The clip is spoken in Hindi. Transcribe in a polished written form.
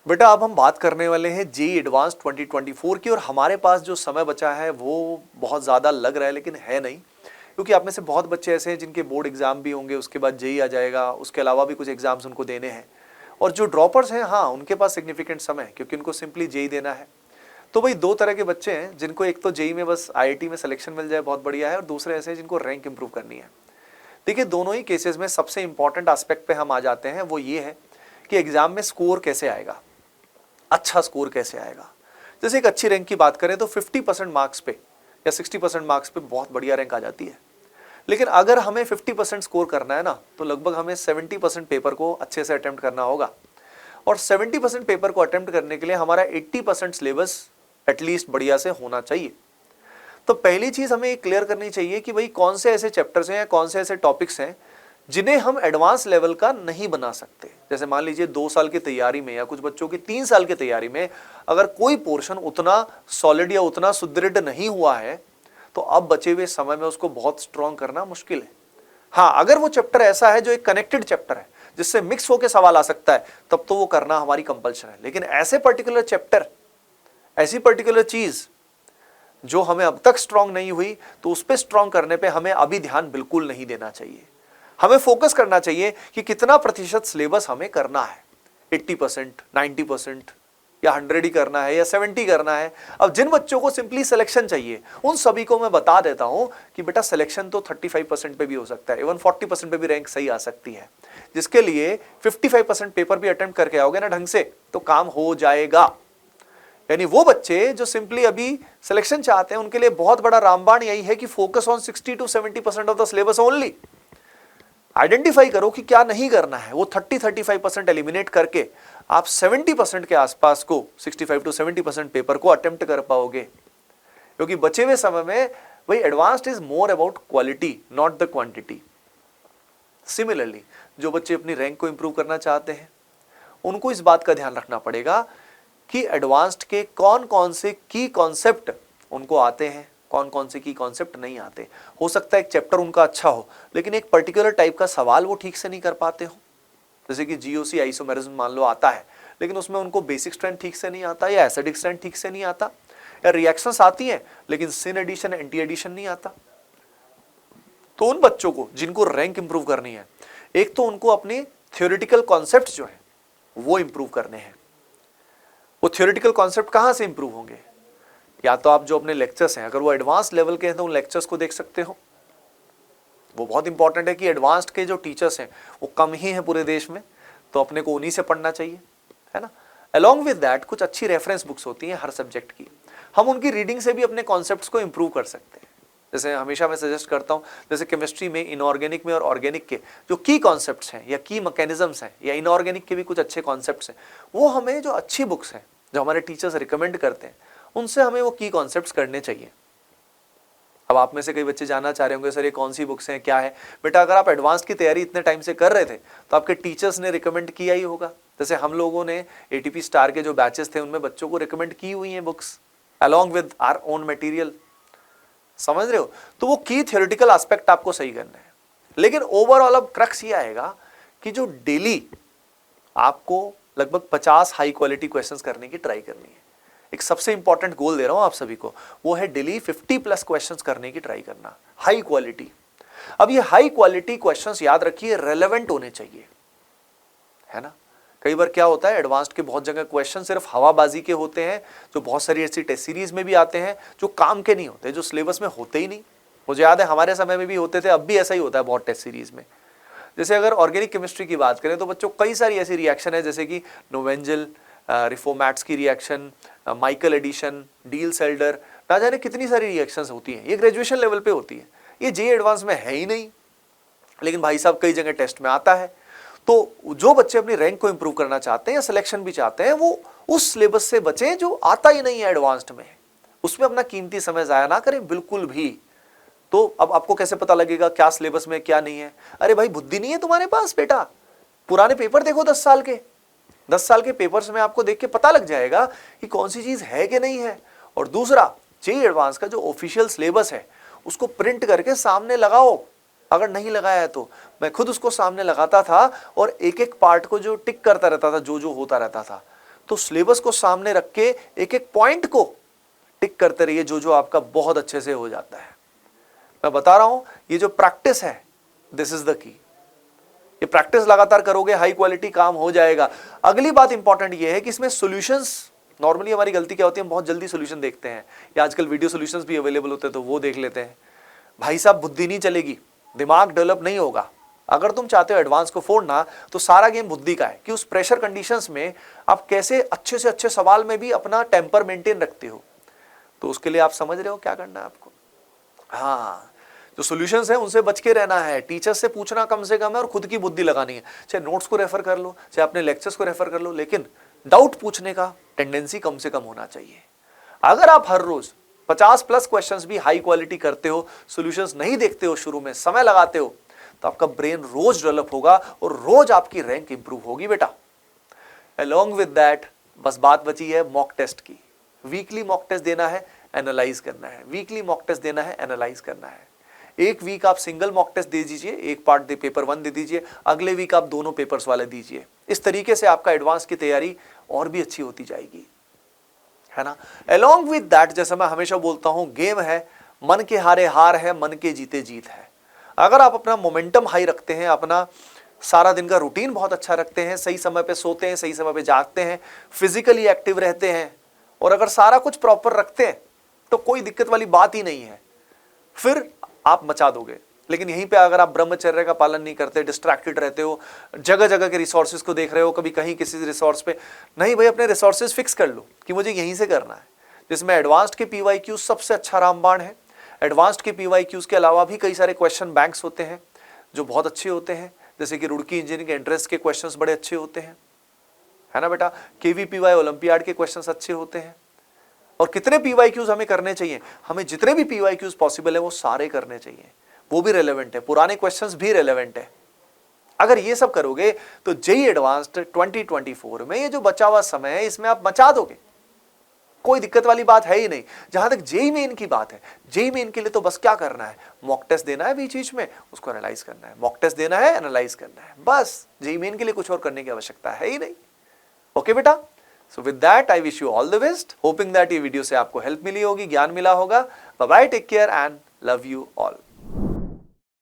बेटा अब हम बात करने वाले हैं जेईई एडवांस 2024 की, और हमारे पास जो समय बचा है वो बहुत ज़्यादा लग रहा है लेकिन है नहीं, क्योंकि आप में से बहुत बच्चे ऐसे हैं जिनके बोर्ड एग्जाम भी होंगे, उसके बाद जेईई आ जाएगा, उसके अलावा भी कुछ एग्जाम्स उनको देने हैं। और जो ड्रॉपर्स हैं, हाँ उनके पास सिग्निफिकेंट समय है क्योंकि उनको सिंपली जेईई देना है। तो भाई दो तरह के बच्चे हैं, जिनको एक तो जेईई में बस आईआईटी में सिलेक्शन मिल जाए बहुत बढ़िया है, और दूसरे ऐसे हैं जिनको रैंक इंप्रूव करनी है। देखिए दोनों ही केसेस में सबसे इंपॉर्टेंट एस्पेक्ट पे हम आ जाते हैं, वो ये है कि एग्जाम में स्कोर कैसे आएगा, अच्छा स्कोर कैसे आएगा। जैसे एक अच्छी रैंक की बात करें तो 50% मार्क्स पे या 60% मार्क्स पे बहुत बढ़िया रैंक आ जाती है, लेकिन अगर हमें 50% स्कोर करना है ना, तो लगभग हमें 70% पेपर को अच्छे से अटेम्प्ट करना होगा, और 70% पेपर को अटेम्प्ट करने के लिए हमारा 80% सिलेबस एटलीस्ट बढ़िया से होना चाहिए। तो पहली चीज हमें क्लियर करनी चाहिए कि भाई कौन से ऐसे चैप्टर्स हैं या कौन से ऐसे टॉपिक्स हैं जिन्हें हम एडवांस लेवल का नहीं बना सकते। जैसे मान लीजिए 2 साल की तैयारी में या कुछ बच्चों की 3 साल की तैयारी में अगर कोई पोर्शन उतना सॉलिड या उतना सुदृढ़ नहीं हुआ है, तो अब बचे हुए समय में उसको बहुत स्ट्रॉन्ग करना मुश्किल है। हाँ, अगर वो चैप्टर ऐसा है जो एक कनेक्टेड चैप्टर है जिससे मिक्स होकर सवाल आ सकता है, तब तो वो करना हमारी कंपल्शन है। लेकिन ऐसे पर्टिकुलर चैप्टर, ऐसी पर्टिकुलर चीज जो हमें अब तक स्ट्रांग नहीं हुई, तो उस पर स्ट्रांग करने पे हमें अभी ध्यान बिल्कुल नहीं देना चाहिए। हमें फोकस करना चाहिए कि कितना प्रतिशत सिलेबस हमें करना है, 80%, 90% या 100 ही करना है या 70 करना है। अब जिन बच्चों को सिंपली सिलेक्शन चाहिए, उन सभी को मैं बता देता हूं कि बेटा सिलेक्शन तो 35% पे भी हो सकता है, इवन 40% पे भी रैंक सही आ सकती है, जिसके लिए 55% पेपर भी अटेम्प्ट करके आओगे ना ढंग से, तो काम हो जाएगा। यानी वो बच्चे जो सिंपली अभी सिलेक्शन चाहते हैं, उनके लिए बहुत बड़ा रामबाण यही है कि focus on 60 to 70% of the syllabus only. Identify करो कि क्या नहीं करना है, वो 30-35% एलिमिनेट करके आप 70% के आसपास को, 65 to 70% पेपर को अटेम्प्ट कर पाओगे। क्योंकि बचे हुए समय में वही advanced is more about quality not the quantity. Similarly जो बच्चे अपनी रैंक को इंप्रूव करना चाहते हैं, उनको इस बात का ध्यान रखना पड़ेगा कि एडवांस्ड के कौन कौन से की कॉन्सेप्ट उनको आते हैं, कौन कौन से की कॉन्सेप्ट नहीं आते। हो सकता है एक चैप्टर उनका अच्छा हो, लेकिन एक पर्टिकुलर टाइप का सवाल वो ठीक से नहीं कर पाते हो। जैसे कि जीओसी आइसोमेरिज्म मान लो आता है, लेकिन उसमें उनको बेसिक स्ट्रेंथ ठीक से नहीं आता, या एसिडिक स्ट्रेंथ ठीक से नहीं आता, या रिएक्शंस आती हैं लेकिन सिन एडिशन एंटी एडिशन नहीं आता। तो उन बच्चों को जिनको रैंक इंप्रूव करनी है, एक तो उनको अपने थ्योरेटिकल कॉन्सेप्ट जो है वो इंप्रूव करने हैं। वो थ्योरेटिकल कॉन्सेप्ट कहां से इंप्रूव होंगे? या तो आप जो अपने लेक्चर्स हैं, अगर वो एडवांस लेवल के हैं तो उन लेक्चर्स को देख सकते हो। वो बहुत इंपॉर्टेंट है कि एडवांस्ड के जो टीचर्स हैं वो कम ही हैं पूरे देश में, तो अपने को उन्हीं से पढ़ना चाहिए, है ना। अलॉन्ग विद दैट कुछ अच्छी रेफरेंस बुक्स होती हैं हर सब्जेक्ट की, हम उनकी रीडिंग से भी अपने कॉन्सेप्ट्स को इंप्रूव कर सकते हैं। जैसे हमेशा मैं सजेस्ट करता हूं, जैसे केमिस्ट्री में इनऑर्गेनिक में और ऑर्गेनिक के जो की कॉन्सेप्ट्स हैं या की मैकेनिज्म्स हैं, या इनऑर्गेनिक के भी कुछ अच्छे कॉन्सेप्ट्स हैं, वो हमें जो अच्छी बुक्स हैं जो हमारे टीचर्स रिकमेंड करते हैं, उनसे हमें वो की कॉन्सेप्ट्स करने चाहिए। अब आप में से कई बच्चे जानना चाह रहे होंगे सर ये कौन सी बुक्स हैं, क्या है। बेटा अगर आप एडवांस की तैयारी इतने टाइम से कर रहे थे तो आपके टीचर्स ने रिकमेंड किया ही होगा। जैसे हम लोगों ने एटीपी स्टार के जो बैचेस थे उनमें बच्चों को रिकमेंड की हुई हैं books along with our own material, समझ रहे हो। तो वो की थ्योरेटिकल एस्पेक्ट आपको सही करना है, लेकिन ओवरऑल अब क्रक्स ये आएगा कि जो डेली आपको लगभग 50 हाई क्वालिटी क्वेश्चंस करने की ट्राई करनी है। एक सबसे इंपॉर्टेंट गोल दे रहा हूं आप सभी को, वो है डेली 50+ क्वेश्चंस करने की ट्राई करना, हाई क्वालिटी। अब ये हाई क्वालिटी क्वेश्चंस याद रखिए रेलेवेंट होने चाहिए, है ना। कई बार क्या होता है, एडवांस्ड के बहुत जगह क्वेश्चन सिर्फ हवाबाजी के होते हैं, जो बहुत सारी ऐसी टेस्ट सीरीज में भी आते हैं जो काम के नहीं होते, जो सिलेबस में होते ही नहीं। मुझे याद है हमारे समय में भी होते थे, अब भी ऐसा ही होता है बहुत टेस्ट सीरीज में। जैसे अगर ऑर्गेनिक केमिस्ट्री की बात करें तो बच्चों कई सारी ऐसी रिएक्शन है, जैसे कि नोवेंजल रिफोमैट्स की रिएक्शन, माइकल एडिशन, डील सेल्डर, ना जाने कितनी सारी रिएक्शंस होती हैं। ये ग्रेजुएशन लेवल पे होती है, ये जेईई एडवांस में है ही नहीं, लेकिन भाई साहब कई जगह टेस्ट में आता है। तो जो बच्चे अपनी रैंक को इंप्रूव करना चाहते हैं या सिलेक्शन भी चाहते हैं, वो उस सिलेबस से बचें जो आता ही नहीं है एडवांस्ड में, उसमें अपना कीमती समय जाया ना करें बिल्कुल भी। तो अब आपको कैसे पता लगेगा क्या सिलेबस में क्या नहीं है? अरे भाई बुद्धि नहीं है तुम्हारे पास बेटा, पुराने पेपर देखो 10 साल के, 10 साल के पेपर्स में आपको देख के पता लग जाएगा कि कौन सी चीज है कि नहीं है। और दूसरा, जेईई एडवांस का जो ऑफिशियल सिलेबस है उसको प्रिंट करके सामने लगाओ, अगर नहीं लगाया है तो। मैं खुद उसको सामने लगाता था और एक एक पार्ट को जो टिक करता रहता था, जो जो होता रहता था। तो सिलेबस को सामने रख के एक एक पॉइंट को टिक करते रहिए, जो जो आपका बहुत अच्छे से हो जाता है। मैं बता रहा हूं, ये जो प्रैक्टिस है, दिस इज द की। ये प्रैक्टिस लगातार करोगे, हाई क्वालिटी काम हो जाएगा। अगली बात इंपॉर्टेंट ये है कि इसमें सॉल्यूशंस, नॉर्मली हमारी गलती क्या होती है, हम बहुत जल्दी सॉल्यूशन देखते हैं, या आजकल वीडियो सॉल्यूशंस भी अवेलेबल होते हैं तो वो देख लेते हैं। भाई साहब, बुद्धि नहीं चलेगी, दिमाग डेवलप नहीं होगा। अगर तुम चाहते हो एडवांस को फोड़ना, तो सारा गेम बुद्धि का है कि उस प्रेशर कंडीशंस में आप कैसे अच्छे से अच्छे सवाल में भी अपना टेम्पर मेंटेन रखते हो। तो उसके लिए आप समझ रहे हो क्या करना है आपको। हाँ, जो सॉल्यूशंस हैं उनसे बच के रहना है, टीचर्स से पूछना कम से कम है, और खुद की बुद्धि लगानी है। चाहे नोट्स को रेफर कर लो, चाहे अपने लेक्चर्स को रेफर कर लो, लेकिन डाउट पूछने का टेंडेंसी कम से कम होना चाहिए। अगर आप हर रोज 50+ क्वेश्चंस भी हाई क्वालिटी करते हो, सॉल्यूशंस नहीं देखते हो, शुरू में समय लगाते हो, तो आपका ब्रेन रोज डेवलप होगा और रोज आपकी रैंक इंप्रूव होगी बेटा। अलोंग विद दैट, बस बात बची है मॉक टेस्ट की। वीकली मॉक टेस्ट देना है, एनालाइज करना है, वीकली मॉक टेस्ट देना है, एनालाइज करना है। एक वीक आप सिंगल मॉक टेस्ट दे दीजिए, एक पार्ट दे पेपर 1 दे दीजिए, अगले वीक आप दोनों पेपर्स वाले दीजिए। इस तरीके से आपका एडवांस की तैयारी और भी अच्छी होती जाएगी, है ना। अलोंग विद दैट, जैसा मैं हमेशा बोलता हूं, गेम है, मन के हारे हार है, मन के जीते जीत है। अगर आप अपना मोमेंटम हाई रखते हैं, अपना सारा दिन का रूटीन बहुत अच्छा रखते हैं, सही समय पे सोते हैं, सही समय पे जागते हैं, फिजिकली एक्टिव रहते हैं, और अगर सारा कुछ प्रॉपर रखते हैं, तो कोई दिक्कत वाली बात ही नहीं है, फिर आप मचा दोगे। लेकिन यहीं पे अगर आप ब्रह्मचर्य का पालन नहीं करते, डिस्ट्रैक्टेड रहते हो, जगह जगह के रिसोर्सेज को देख रहे हो, कभी कहीं किसी रिसोर्स पे नहीं, भाई अपने रिसोर्सेज फिक्स कर लो कि मुझे यहीं से करना है। जिसमें एडवांस्ड के PYQ सबसे अच्छा रामबाण है। एडवांस्ड के PYQs के अलावा भी कई सारे क्वेश्चन बैंक्स होते हैं जो बहुत अच्छे होते हैं, जैसे कि रुड़की इंजीनियरिंग एंट्रेंस के क्वेश्चंस बड़े अच्छे होते हैं, है ना बेटा। KVPY ओलंपियाड के क्वेश्चंस अच्छे होते हैं। और कितने PYQs हमें करने चाहिए, हमें जितने भी PYQs पॉसिबल है वो सारे करने चाहिए, वो भी रेलेवेंट है, पुराने क्वेश्चंस भी रेलेवेंट है। अगर ये सब करोगे तो जेईई एडवांस्ड 2024 में ये जो बचा हुआ समय है, इसमें आप मचा दोगे, कोई दिक्कत वाली बात है ही नहीं। जहां तक जेईई मेन की बात है, जेईई मेन के लिए तो बस क्या करना है, मॉक टेस्ट देना है बीच बीच में, उसको एनालाइज करना है, मॉक टेस्ट देना है, एनालाइज करना है, बस। जेईई मेन के लिए कुछ और करने की आवश्यकता है ही नहीं। ओके बेटा, so with that I wish you all the best, hoping that ये वीडियो से आपको हेल्प मिली होगी, ज्ञान मिला होगा। Bye bye, take care and love you all.